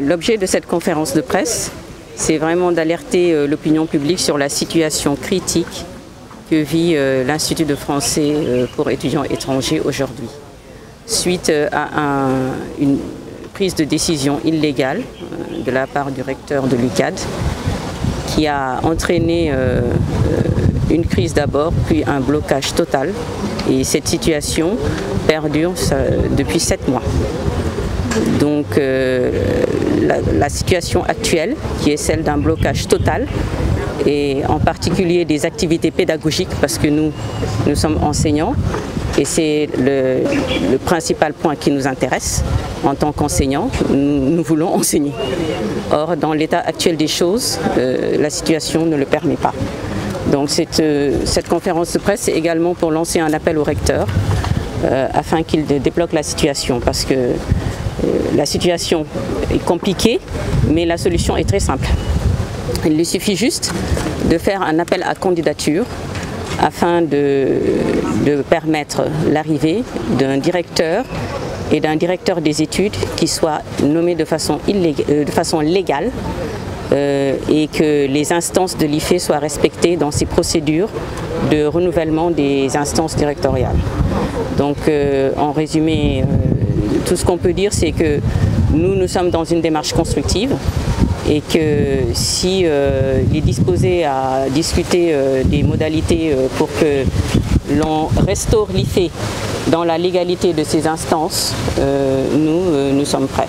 L'objet de cette conférence de presse, c'est vraiment d'alerter l'opinion publique sur la situation critique que vit l'Institut de français pour étudiants étrangers aujourd'hui, suite à une prise de décision illégale de la part du recteur de l'UCAD qui a entraîné une crise d'abord, puis un blocage total. Et cette situation perdure depuis 7 mois. Donc la situation actuelle, qui est celle d'un blocage total, et en particulier des activités pédagogiques, parce que nous sommes enseignants, et c'est le principal point qui nous intéresse. En tant qu'enseignants, nous voulons enseigner. Or, dans l'état actuel des choses, la situation ne le permet pas. Donc cette conférence de presse, c'est également pour lancer un appel au recteur afin qu'il débloque la situation, parce que la situation est compliquée, mais la solution est très simple. Il lui suffit juste de faire un appel à candidature afin de permettre l'arrivée d'un directeur et d'un directeur des études qui soit nommé de façon légale et que les instances de l'IFE soient respectées dans ces procédures de renouvellement des instances directoriales. Donc en résumé, tout ce qu'on peut dire, c'est que nous sommes dans une démarche constructive et que si il est disposé à discuter des modalités pour que l'on restaure l'IFE dans la légalité de ces instances, nous sommes prêts.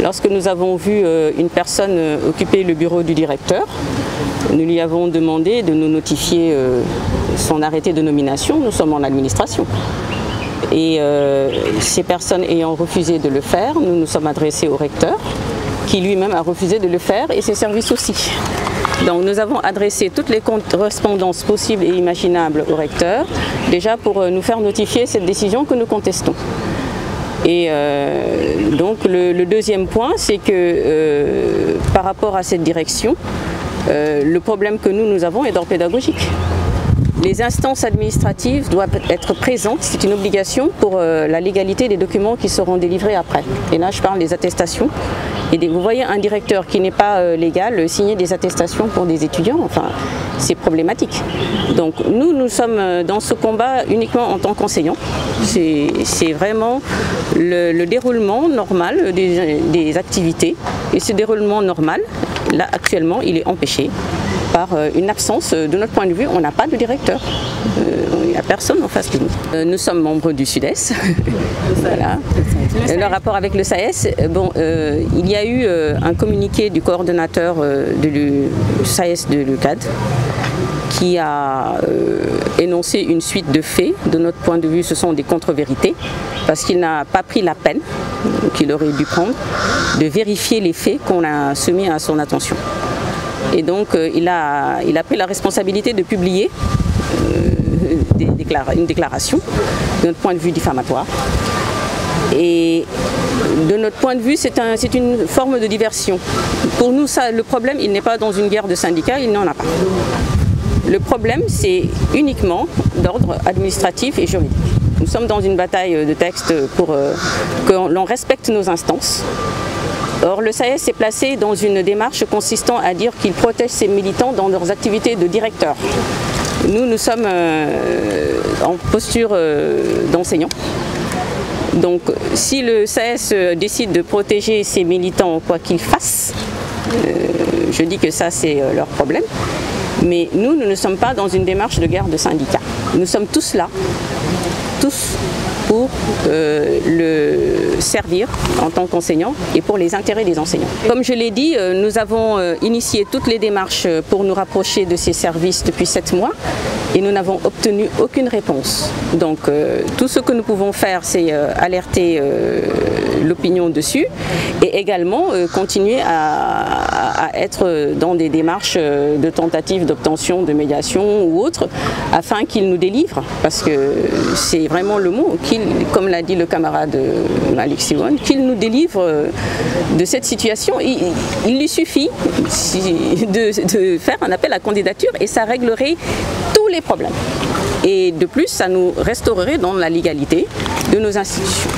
Lorsque nous avons vu une personne occuper le bureau du directeur, nous lui avons demandé de nous notifier son arrêté de nomination. Nous sommes en administration. Et ces personnes ayant refusé de le faire, nous nous sommes adressés au recteur, qui lui-même a refusé de le faire, et ses services aussi. Donc nous avons adressé toutes les correspondances possibles et imaginables au recteur, déjà pour nous faire notifier cette décision que nous contestons. Et donc le deuxième point, c'est que par rapport à cette direction, le problème que nous avons est d'ordre pédagogique. Les instances administratives doivent être présentes, c'est une obligation pour la légalité des documents qui seront délivrés après. Et là, je parle des attestations. Et vous voyez un directeur qui n'est pas légal signer des attestations pour des étudiants, enfin, c'est problématique. Donc nous sommes dans ce combat uniquement en tant qu'enseignants. C'est vraiment le déroulement normal des activités. Et ce déroulement normal, là actuellement, il est empêché par une absence. De notre point de vue, on n'a pas de directeur. Il n'y a personne en face de nous. Nous sommes membres du Sud-Est. Voilà. Le rapport avec le SAES, bon, il y a eu un communiqué du coordonnateur du SAES de l'UCAD qui a énoncé une suite de faits. De notre point de vue, ce sont des contre-vérités, parce qu'il n'a pas pris la peine qu'il aurait dû prendre de vérifier les faits qu'on a soumis à son attention. Et donc il a pris la responsabilité de publier une déclaration, de notre point de vue diffamatoire. Et de notre point de vue, c'est une forme de diversion. Pour nous, le problème, il n'est pas dans une guerre de syndicats, il n'en a pas. Le problème, c'est uniquement d'ordre administratif et juridique. Nous sommes dans une bataille de textes pour que l'on respecte nos instances. Or, le SAES s'est placé dans une démarche consistant à dire qu'il protège ses militants dans leurs activités de directeur. Nous sommes en posture d'enseignants. Donc, si le SAES décide de protéger ses militants quoi qu'il fasse, je dis que ça c'est leur problème. Mais nous ne sommes pas dans une démarche de guerre de syndicats. Nous sommes tous là, tous pour le servir en tant qu'enseignants et pour les intérêts des enseignants. Comme je l'ai dit, nous avons initié toutes les démarches pour nous rapprocher de ces services depuis 7 mois et nous n'avons obtenu aucune réponse. Donc tout ce que nous pouvons faire, c'est alerter l'opinion dessus et également continuer à être dans des démarches de tentatives d'obtention de médiation ou autre afin qu'ils nous délivrent, parce que c'est vraiment le mot, comme l'a dit le camarade Malik Siwan, qu'il nous délivre de cette situation. Il lui suffit de faire un appel à candidature et ça réglerait tous les problèmes. Et de plus, ça nous restaurerait dans la légalité de nos institutions.